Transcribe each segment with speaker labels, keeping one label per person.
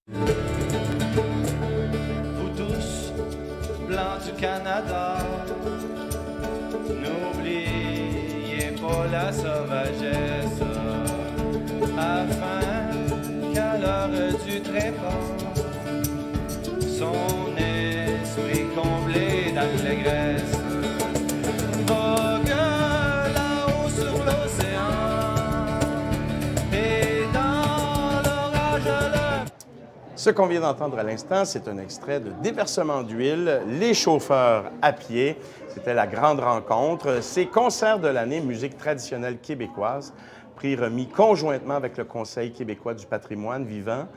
Speaker 1: Vous tous, blancs du Canada, n'oubliez pas la sauvagesse, afin qu'à l'heure du trépas, son esprit comblé d'allégresse vogue là-haut sur l'océan et dans l'orage
Speaker 2: Ce qu'on vient d'entendre à l'instant, c'est un extrait de Déversement d'huile, les chauffeurs à pied. C'était la grande rencontre. C'est Concert de l'année, musique traditionnelle québécoise, prix remis conjointement avec le Conseil québécois du patrimoine vivant,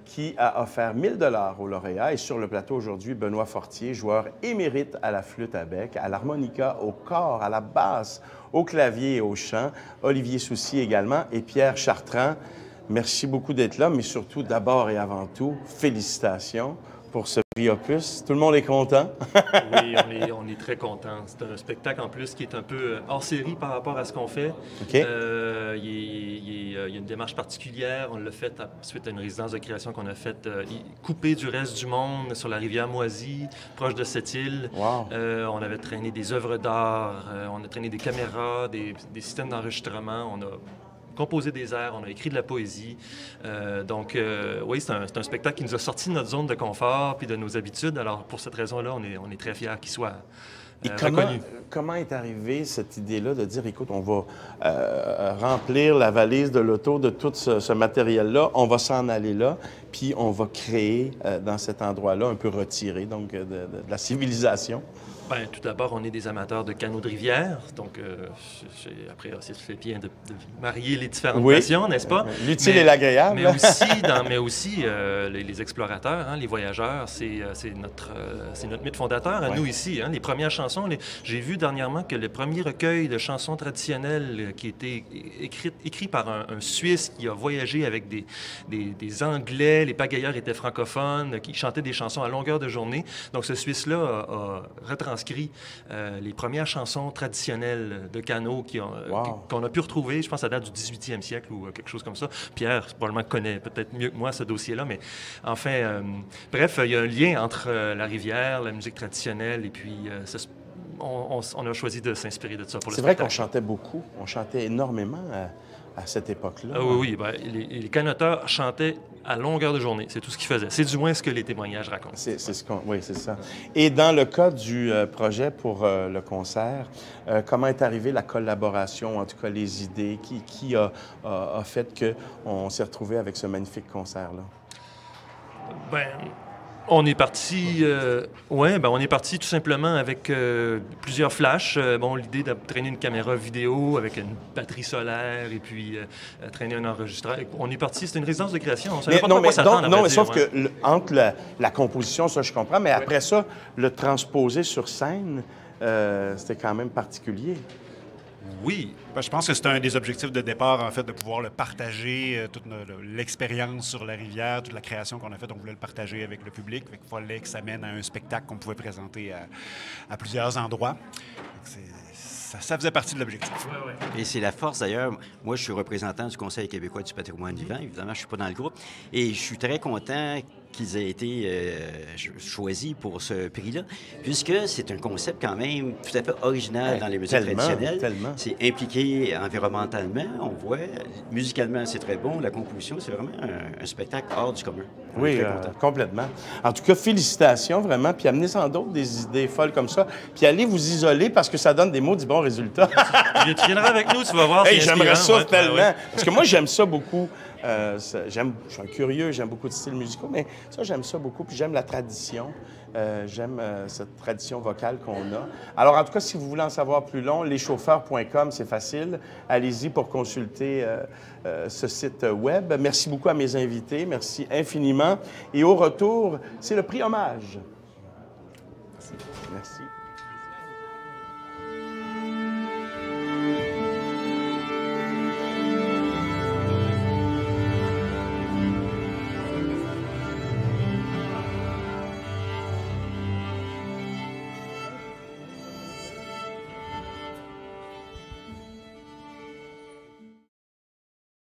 Speaker 2: qui a offert 1 000 $ aux lauréats. Et sur le plateau aujourd'hui, Benoît Fortier, joueur émérite à la flûte à bec, à l'harmonica, au cor, à la basse, au clavier et au chant. Olivier Soucy également et Pierre Chartrand. Merci beaucoup d'être là, mais surtout, d'abord et avant tout, félicitations pour ce prix Opus. Tout le monde est content?
Speaker 3: Oui, on est très content. C'est un spectacle en plus qui est un peu hors série par rapport à ce qu'on fait.
Speaker 2: OK.
Speaker 3: Il y a une démarche particulière. On l'a fait suite à une résidence de création qu'on a faite coupée du reste du monde sur la rivière Moisy, proche de cette île.
Speaker 2: Wow.
Speaker 3: On avait traîné des œuvres d'art, on a traîné des caméras, des systèmes d'enregistrement. On a composé des airs, on a écrit de la poésie. Oui, c'est un spectacle qui nous a sorti de notre zone de confort puis de nos habitudes. Alors, pour cette raison-là, on est très fiers qu'il soit
Speaker 2: Et
Speaker 3: reconnu.
Speaker 2: comment est arrivée cette idée-là de dire, écoute, on va remplir la valise de l'auto de tout ce matériel-là, on va s'en aller là, puis on va créer dans cet endroit-là, un peu retiré donc de la civilisation?
Speaker 3: Bien, tout d'abord, on est des amateurs de canaux de rivière. Donc, après, c'est fait bien de marier les différentes passions, n'est-ce pas?
Speaker 2: L'utile et l'agréable.
Speaker 3: Mais aussi les explorateurs, hein, les voyageurs, c'est notre mythe fondateur à nous ici. Hein, les premières chansons, j'ai vu dernièrement que le premier recueil de chansons traditionnelles qui était écrit par un Suisse qui a voyagé avec des Anglais, les pagayeurs étaient francophones, qui chantaient des chansons à longueur de journée. Donc, ce Suisse-là a retranscrit les premières chansons traditionnelles de canaux qu'on a pu retrouver, je pense, à date du 18e siècle ou quelque chose comme ça. Pierre, probablement, connaît peut-être mieux que moi ce dossier-là, mais enfin, bref, il y a un lien entre la rivière, la musique traditionnelle, et puis on a choisi de s'inspirer de ça pour le spectacle.
Speaker 2: C'est vrai qu'on chantait beaucoup, on chantait énormément à cette époque-là.
Speaker 3: Ah oui, ben, les canoteurs chantaient à longueur de journée. C'est tout ce qu'ils faisaient. C'est du moins ce que les témoignages racontent.
Speaker 2: Oui, c'est ça. Et dans le cas du projet pour le concert, comment est arrivée la collaboration, en tout cas les idées? Qui a fait qu'on s'est retrouvé avec ce magnifique concert-là?
Speaker 3: Ben, on est parti, on est parti tout simplement avec plusieurs flashs. L'idée de traîner une caméra vidéo avec une batterie solaire et puis traîner un enregistreur. On est parti, c'était une résidence de création. On savait pas quoi s'attendre.
Speaker 2: Non, mais sauf que entre la composition, ça je comprends, mais après ça, le transposer sur scène, c'était quand même particulier.
Speaker 3: Oui.
Speaker 4: Je pense que c'est un des objectifs de départ, en fait, de pouvoir le partager, toute l'expérience sur la rivière, toute la création qu'on a faite, on voulait le partager avec le public. Il fallait que ça mène à un spectacle qu'on pouvait présenter à plusieurs endroits. Ça faisait partie de l'objectif.
Speaker 3: Ouais.
Speaker 5: Et c'est la force, d'ailleurs. Moi, je suis représentant du Conseil québécois du patrimoine vivant. Évidemment, je ne suis pas dans le groupe. Et je suis très content qu'ils aient été choisis pour ce prix-là, puisque c'est un concept quand même tout à fait original dans les musiques traditionnelles.
Speaker 2: Tellement.
Speaker 5: C'est impliqué environnementalement, on voit. Musicalement, c'est très bon. La composition, c'est vraiment un spectacle hors du commun.
Speaker 2: Oui, complètement. En tout cas, félicitations, vraiment. Puis amenez-en d'autres, des idées folles comme ça. Puis allez vous isoler parce que ça donne des maudits bons résultats.
Speaker 3: Tu viendras avec nous, tu vas voir.
Speaker 2: Hey, j'aimerais ça tellement. Parce que moi, j'aime ça beaucoup. Je suis un curieux, j'aime beaucoup de styles musicaux, mais ça, j'aime ça beaucoup. Puis j'aime la tradition. J'aime cette tradition vocale qu'on a. Alors, en tout cas, si vous voulez en savoir plus long, leschauffeurs.com, c'est facile. Allez-y pour consulter ce site web. Merci beaucoup à mes invités. Merci infiniment. Et au retour, c'est le prix Hommage. Merci.